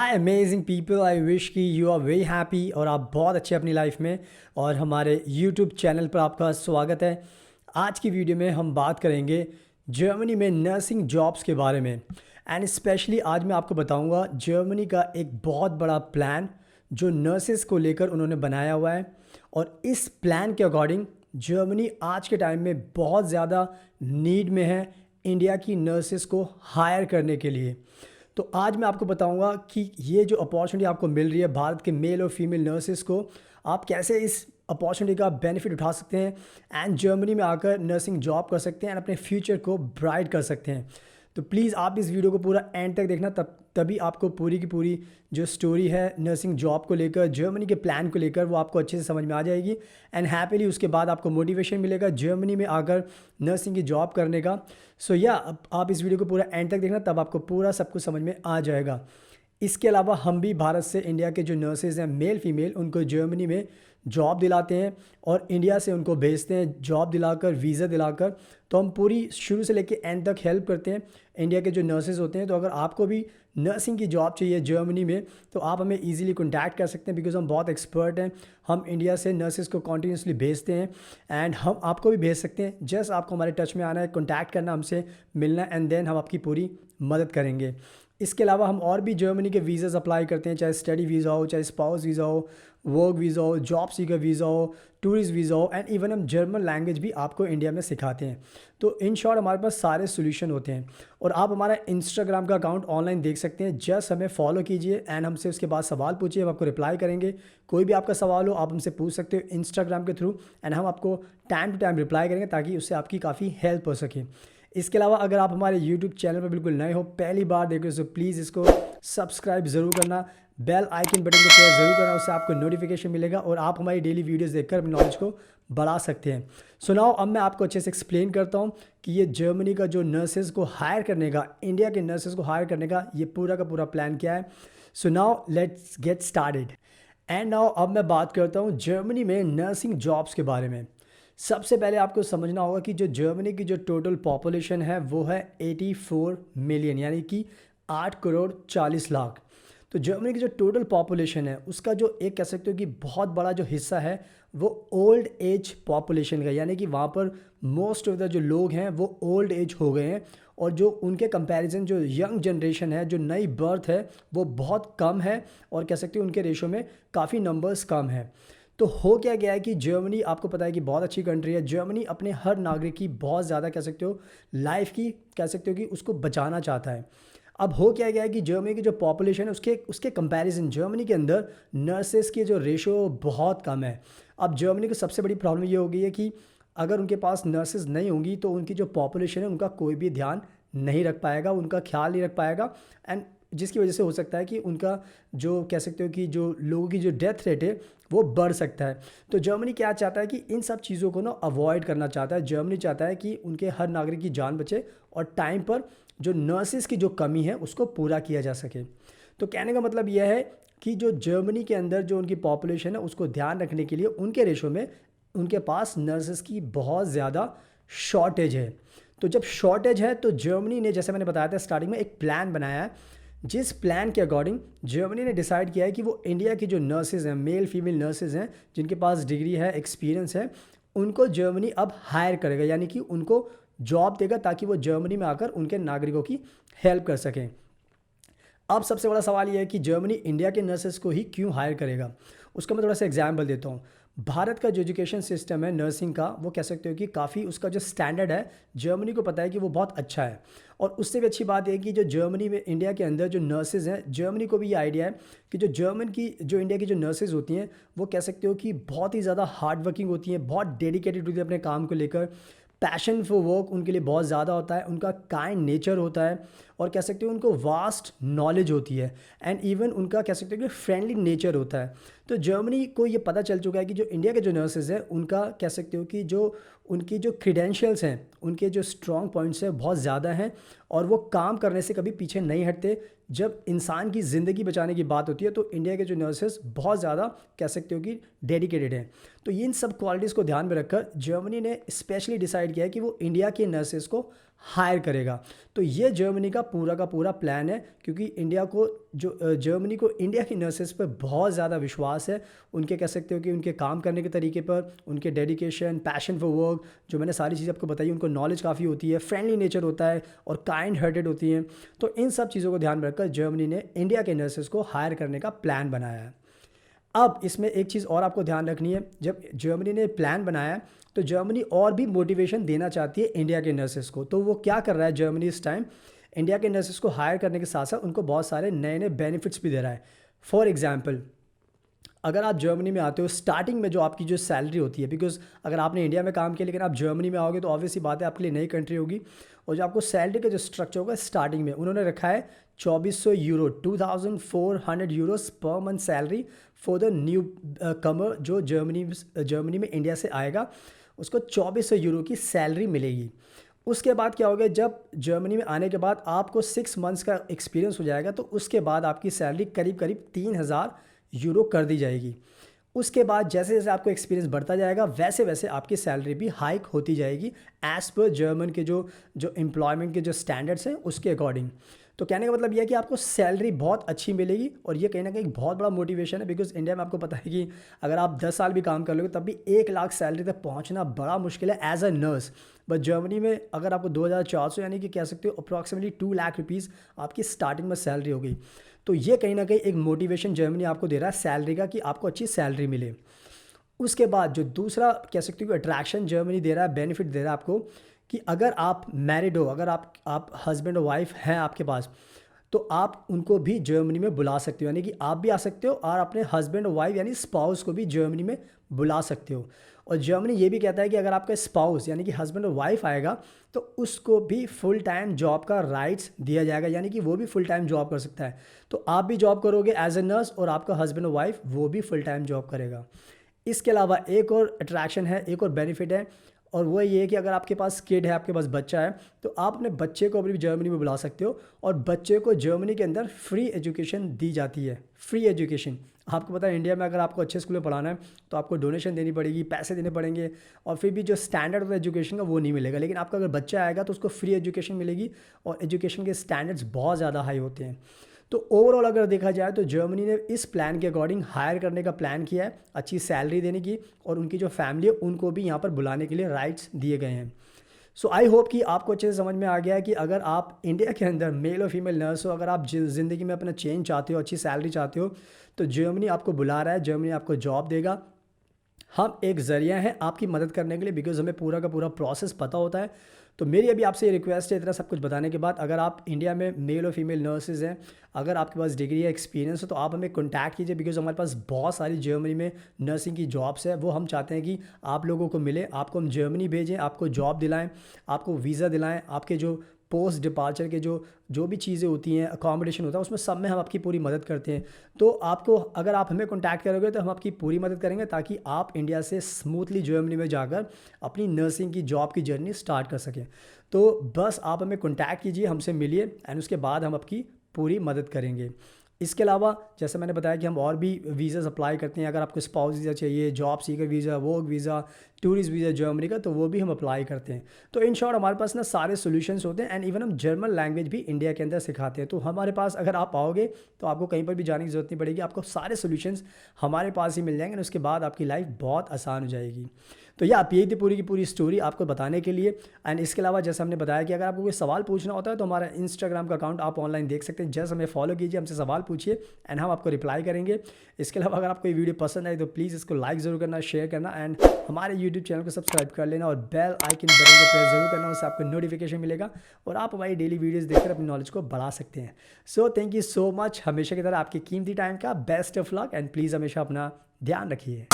Hi amazing people, I wish कि you are very happy और आप बहुत अच्छे अपनी लाइफ में। और हमारे यूट्यूब चैनल पर आपका स्वागत है। आज की वीडियो में हम बात करेंगे जर्मनी में नर्सिंग जॉब्स के बारे में। एंड स्पेशली आज मैं आपको बताऊंगा जर्मनी का एक बहुत बड़ा प्लान जो नर्सेस को लेकर उन्होंने बनाया हुआ है। और इस प्लान के अकॉर्डिंग जर्मनी आज के टाइम में बहुत ज़्यादा नीड में है इंडिया की नर्सेस को हायर करने के लिए। तो आज मैं आपको बताऊंगा कि ये जो अपॉर्चुनिटी आपको मिल रही है भारत के मेल और फीमेल नर्सेस को, आप कैसे इस अपॉर्चुनिटी का बेनिफिट उठा सकते हैं एंड जर्मनी में आकर नर्सिंग जॉब कर सकते हैं एंड अपने फ्यूचर को ब्राइट कर सकते हैं। तो प्लीज़ आप इस वीडियो को पूरा एंड तक देखना, तभी आपको पूरी की पूरी जो स्टोरी है नर्सिंग जॉब को लेकर, जर्मनी के प्लान को लेकर, वो आपको अच्छे से समझ में आ जाएगी। एंड हैप्पीली उसके बाद आपको मोटिवेशन मिलेगा जर्मनी में आकर नर्सिंग की जॉब करने का। सो आप इस वीडियो को पूरा एंड तक देखना, तब आपको पूरा सब कुछ समझ में आ जाएगा। इसके अलावा हम भी भारत से इंडिया के जो नर्सेज हैं मेल फीमेल, उनको जर्मनी में जॉब दिलाते हैं और इंडिया से उनको भेजते हैं जॉब दिलाकर, वीज़ा दिलाकर। तो हम पूरी शुरू से लेकर एंड तक हेल्प करते हैं इंडिया के जो नर्सेज होते हैं। तो अगर आपको भी नर्सिंग की जॉब चाहिए जर्मनी में तो आप हमें इजीली कॉन्टैक्ट कर सकते हैं, बिकॉज हम बहुत एक्सपर्ट हैं। हम इंडिया से नर्सेज को कॉन्टीन्यूसली भेजते हैं एंड हम आपको भी भेज सकते हैं। जस्ट आपको हमारे टच में आना है, कॉन्टैक्ट करना, हमसे मिलना, एंड देन हम आपकी पूरी मदद करेंगे। इसके अलावा हम और भी जर्मनी के वीज़ाज़ अप्लाई करते हैं, चाहे स्टडी वीज़ा हो, चाहे स्पाउस वीज़ा हो, वर्क वीज़ा हो, जॉब सीकर वीज़ा हो, टूरिस्ट वीज़ा हो, एंड इवन हम जर्मन लैंग्वेज भी आपको इंडिया में सिखाते हैं। तो इन शॉर्ट हमारे पास सारे सोल्यूशन होते हैं। और आप हमारा इंस्टाग्राम का अकाउंट ऑनलाइन देख सकते हैं, जस्ट हमें फॉलो कीजिए एंड हमसे उसके बाद सवाल पूछिए, हम आपको रिप्लाई करेंगे। कोई भी आपका सवाल हो आप हमसे पूछ सकते हो इंस्टाग्राम के थ्रू, एंड हम आपको टाइम टू टाइम रिप्लाई करेंगे ताकि उससे आपकी काफ़ी हेल्प हो सके। इसके अलावा अगर आप हमारे यूट्यूब चैनल पर बिल्कुल नए हो, पहली बार देख रहे हो, तो प्लीज़ इसको सब्सक्राइब ज़रूर करना, बेल आइकन बटन को प्रेस ज़रूर करना, उससे आपको नोटिफिकेशन मिलेगा और आप हमारी डेली वीडियोस देखकर अपनी नॉलेज को बढ़ा सकते हैं। सो नाउ अब मैं आपको अच्छे से एक्सप्लेन करता हूँ कि ये जर्मनी का जो नर्सेज को हायर करने का, इंडिया के नर्सेज को हायर करने का ये पूरा का पूरा प्लान क्या है। So now let's get started. And now अब मैं बात करता हूँ जर्मनी में नर्सिंग जॉब्स के बारे में। सबसे पहले आपको समझना होगा कि जो जर्मनी की जो टोटल पॉपुलेशन है वो है 84 मिलियन, यानी कि 8 करोड़ 40 लाख। तो जर्मनी की जो टोटल पॉपुलेशन है उसका जो एक कह सकते हो कि बहुत बड़ा जो हिस्सा है वो ओल्ड एज पॉपुलेशन का, यानी कि वहाँ पर मोस्ट ऑफ द जो लोग हैं वो ओल्ड एज हो गए हैं। और जो उनके कंपैरिजन जो यंग जनरेशन है, जो नई बर्थ है, वो बहुत कम है। और कह सकते हो उनके रेशो में काफ़ी नंबर्स कम है। तो हो क्या गया है कि जर्मनी, आपको पता है कि बहुत अच्छी कंट्री है। जर्मनी अपने हर नागरिक की बहुत ज़्यादा कह सकते हो लाइफ की, कह सकते हो कि उसको बचाना चाहता है। अब हो क्या गया है कि जर्मनी की जो पॉपुलेशन है उसके कंपैरिजन जर्मनी के अंदर नर्सेस की जो रेशो बहुत कम है। अब जर्मनी की सबसे बड़ी प्रॉब्लम ये हो गई है कि अगर उनके पास नर्सेज नहीं होंगी तो उनकी जो पॉपुलेशन है उनका कोई भी ध्यान नहीं रख पाएगा, उनका ख्याल नहीं रख पाएगा, एंड जिसकी वजह से हो सकता है कि उनका जो कह सकते हो कि जो लोगों की जो डेथ रेट है वो बढ़ सकता है। तो जर्मनी क्या चाहता है कि इन सब चीज़ों को ना अवॉइड करना चाहता है। जर्मनी चाहता है कि उनके हर नागरिक की जान बचे और टाइम पर जो नर्सेस की जो कमी है उसको पूरा किया जा सके। तो कहने का मतलब यह है कि जो जर्मनी के अंदर जो उनकी पॉपुलेशन है उसको ध्यान रखने के लिए उनके रेशो में उनके पास नर्सेस की बहुत ज़्यादा शॉर्टेज है। तो जब शॉर्टेज है तो जर्मनी ने, जैसे मैंने बताया था स्टार्टिंग में, एक प्लान बनाया है। जिस प्लान के अकॉर्डिंग जर्मनी ने डिसाइड किया है कि वो इंडिया की जो नर्सेज हैं, मेल फीमेल नर्सेज हैं, जिनके पास डिग्री है, एक्सपीरियंस है, उनको जर्मनी अब हायर करेगा, यानी कि उनको जॉब देगा ताकि वो जर्मनी में आकर उनके नागरिकों की हेल्प कर सकें। अब सबसे बड़ा सवाल यह है कि जर्मनी इंडिया के नर्सेस को ही क्यों हायर करेगा। उसका मैं थोड़ा सा एग्जाम्पल देता हूँ। भारत का जो एजुकेशन सिस्टम है नर्सिंग का, वो कह सकते हो कि काफ़ी उसका जो स्टैंडर्ड है जर्मनी को पता है कि वो बहुत अच्छा है। और उससे भी अच्छी बात यह है कि जो जर्मनी में, इंडिया के अंदर जो नर्सेज हैं, जर्मनी को भी ये आइडिया है कि जो इंडिया की जो नर्सेज होती हैं वो कह सकते हो कि बहुत ही ज़्यादा हार्ड वर्किंग होती हैं, बहुत डेडिकेटेड होती है अपने काम को लेकर। पैशन फॉर वर्क उनके लिए बहुत ज़्यादा होता है, उनका काइंड नेचर होता है, और कह सकते हो उनको वास्ट नॉलेज होती है, एंड इवन उनका कह सकते हो कि फ्रेंडली नेचर होता है। तो जर्मनी को ये पता चल चुका है कि जो इंडिया के जो नर्सेज हैं उनका कह सकते हो कि जो उनकी जो क्रीडेंशियल्स हैं, उनके जो स्ट्रॉन्ग पॉइंट्स हैं बहुत ज़्यादा हैं, और वो काम करने से कभी पीछे नहीं हटते। जब इंसान की ज़िंदगी बचाने की बात होती है तो इंडिया के जो नर्सेज बहुत ज़्यादा कह सकते हो कि डेडिकेटेड हैं। तो इन सब क्वालिटीज़ को ध्यान में रखकर जर्मनी ने स्पेशली डिसाइड किया है कि वो इंडिया के नर्सेज को हायर करेगा। तो ये जर्मनी का पूरा प्लान है, क्योंकि जर्मनी को इंडिया की नर्सेस पर बहुत ज़्यादा विश्वास है। उनके कह सकते हो कि उनके काम करने के तरीके पर, उनके डेडिकेशन, पैशन फॉर वर्क, जो मैंने सारी चीज़ें आपको बताई, उनको नॉलेज काफ़ी होती है, फ्रेंडली नेचर होता है और काइंड हार्टेड होती हैं। तो इन सब चीज़ों को ध्यान में रखकर जर्मनी ने इंडिया के नर्सेस को हायर करने का प्लान बनाया है। अब इसमें एक चीज़ और आपको ध्यान रखनी है, जब जर्मनी ने प्लान बनाया है तो जर्मनी और भी मोटिवेशन देना चाहती है इंडिया के नर्सेस को। तो वो क्या कर रहा है जर्मनी इस टाइम, इंडिया के नर्सेस को हायर करने के साथ साथ उनको बहुत सारे नए नए बेनिफिट्स भी दे रहा है। फॉर एग्जाम्पल, अगर आप जर्मनी में आते हो, स्टार्टिंग में जो आपकी जो सैलरी होती है, बिकॉज अगर आपने इंडिया में काम किया लेकिन आप जर्मनी में आओगे तो ऑब्वियसली बात है आपके लिए नई कंट्री होगी, और जो आपको सैलरी का जो स्ट्रक्चर होगा स्टार्टिंग में उन्होंने रखा है 2400 यूरो, 2400 यूरोस पर month salary for the new comer जो जर्मनी में इंडिया से आएगा, उसको 2400 यूरो की सैलरी मिलेगी। उसके बाद क्या होगा, जब जर्मनी में आने के बाद आपको 6 मंथ्स का एक्सपीरियंस हो जाएगा तो उसके बाद आपकी सैलरी करीब करीब 3000 यूरो कर दी जाएगी। उसके बाद जैसे जैसे आपको एक्सपीरियंस बढ़ता जाएगा वैसे वैसे आपकी सैलरी भी हाइक होती जाएगी एज़ पर जर्मन के जो एम्प्लॉयमेंट के जो स्टैंडर्ड्स हैं उसके अकॉर्डिंग। तो कहने का मतलब यह है कि आपको सैलरी बहुत अच्छी मिलेगी, और ये कहीं ना कहीं बहुत बड़ा मोटिवेशन है, बिकॉज इंडिया में आपको पता है कि अगर आप 10 साल भी काम कर लोगे तब भी 1 लाख सैलरी तक पहुंचना बड़ा मुश्किल है as a nurse. But Germany में अगर आपको 2400 यानी कि कह सकते हो अप्रॉक्सीमेटली 2 लाख रुपीज़ आपकी स्टार्टिंग में सैलरी हो गई। तो ये कहीं ना कहीं एक मोटिवेशन जर्मनी आपको दे रहा है सैलरी का, कि आपको अच्छी सैलरी मिले। उसके बाद जो दूसरा कह सकते हो अट्रैक्शन जर्मनी दे रहा है, बेनिफिट दे रहा है आपको, कि अगर आप मैरिड हो, अगर आप हस्बैंड और वाइफ हैं आपके पास, तो आप उनको भी जर्मनी में बुला सकते हो, यानी कि आप भी आ सकते हो और अपने हस्बैंड और वाइफ यानी स्पाउस को भी जर्मनी में बुला सकते हो। और जर्मनी ये भी कहता है कि अगर आपका स्पाउस यानी कि हस्बैंड और वाइफ आएगा तो उसको भी फुल टाइम जॉब का राइट्स दिया जाएगा, यानी कि वो भी फुल टाइम जॉब कर सकता है। तो आप भी जॉब करोगे एज ए नर्स और आपका हस्बैंड और वाइफ वो भी फुल टाइम जॉब करेगा। इसके अलावा एक और अट्रैक्शन है, एक और बेनिफिट है, और वो ये है कि अगर आपके पास किड है, आपके पास बच्चा है, तो आप अपने बच्चे को भी जर्मनी में बुला सकते हो, और बच्चे को जर्मनी के अंदर फ्री एजुकेशन दी जाती है। फ्री एजुकेशन, आपको पता है इंडिया में अगर आपको अच्छे स्कूल में पढ़ाना है तो आपको डोनेशन देनी पड़ेगी, पैसे देने पड़ेंगे, और फिर भी जो स्टैंडर्ड ऑफ एजुकेशन का वो नहीं मिलेगा। लेकिन आपका अगर बच्चा आएगा तो उसको फ्री एजुकेशन मिलेगी, और एजुकेशन के स्टैंडर्ड्स बहुत ज़्यादा हाई होते हैं। तो ओवरऑल अगर देखा जाए तो जर्मनी ने इस प्लान के अकॉर्डिंग हायर करने का प्लान किया है, अच्छी सैलरी देने की, और उनकी जो फैमिली है उनको भी यहाँ पर बुलाने के लिए राइट्स दिए गए हैं। सो आई होप कि आपको अच्छे से समझ में आ गया है कि अगर आप इंडिया के अंदर मेल और फीमेल नर्स हो, अगर आप ज़िंदगी में अपना चेंज चाहते हो, अच्छी सैलरी चाहते हो, तो जर्मनी आपको बुला रहा है, जर्मनी आपको जॉब देगा। हम एक ज़रिया हैं आपकी मदद करने के लिए, बिकॉज हमें पूरा का पूरा प्रोसेस पता होता है। तो मेरी अभी आपसे ये रिक्वेस्ट है, इतना सब कुछ बताने के बाद, अगर आप इंडिया में मेल और फीमेल नर्सेज हैं, अगर आपके पास डिग्री या एक्सपीरियंस है तो आप हमें कॉन्टैक्ट कीजिए, बिकॉज हमारे पास बहुत सारी जर्मनी में नर्सिंग की जॉब्स है, वो हम चाहते हैं कि आप लोगों को मिले, आपको हम जर्मनी भेजें, आपको जॉब दिलाएं, आपको वीज़ा दिलाएं, आपके जो पोस्ट डिपार्चर के जो भी चीज़ें होती हैं, अकोमोडेशन होता है, उसमें सब में हम आपकी पूरी मदद करते हैं। तो आपको, अगर आप हमें कॉन्टैक्ट करोगे तो हम आपकी पूरी मदद करेंगे, ताकि आप इंडिया से स्मूथली जर्मनी में जाकर अपनी नर्सिंग की जॉब की जर्नी स्टार्ट कर सकें। तो बस आप हमें कॉन्टैक्ट कीजिए, हमसे मिलिए, एंड उसके बाद हम आपकी पूरी मदद करेंगे। इसके अलावा जैसे मैंने बताया कि हम और भी वीज़ा अप्लाई करते हैं, अगर आपको स्पाउस वीज़ा चाहिए, job seeker visa, work visa, tourist visa Germany का, तो वो भी हम अप्लाई करते हैं। तो इन शॉर्ट हमारे पास ना सारे सॉल्यूशंस होते हैं, एंड इवन हम जर्मन लैंग्वेज भी इंडिया के अंदर सिखाते हैं। तो हमारे पास अगर आप आओगे तो आपको कहीं पर भी जाने की ज़रूरत नहीं पड़ेगी, आपको सारे सॉल्यूशंस हमारे पास ही मिल जाएंगे, और उसके बाद आपकी लाइफ बहुत आसान हो जाएगी। तो ये आप, यही थी पूरी की पूरी स्टोरी आपको बताने के लिए। एंड इसके अलावा जैसे हमने बताया कि अगर आपको कोई सवाल पूछना होता है तो हमारा इंस्टाग्राम का अकाउंट आप ऑनलाइन देख सकते हैं, जस्ट हमें फॉलो कीजिए, हमसे सवाल पूछिए, एंड हम आपको रिप्लाई करेंगे। इसके अलावा अगर आपको ये वीडियो पसंद आए तो प्लीज़ इसको लाइक ज़रूर करना, शेयर करना, एंड हमारे यूट्यूब चैनल को सब्सक्राइब कर लेना, और बेल आइकन बटन को प्रेस जरूर करना, उससे आपको नोटिफिकेशन मिलेगा और आप हमारी डेली वीडियोज़ देखकर अपनी नॉलेज को बढ़ा सकते हैं। So thank you so much, हमेशा की तरह आपकी कीमती टाइम का best of luck, and please हमेशा अपना ध्यान रखिए।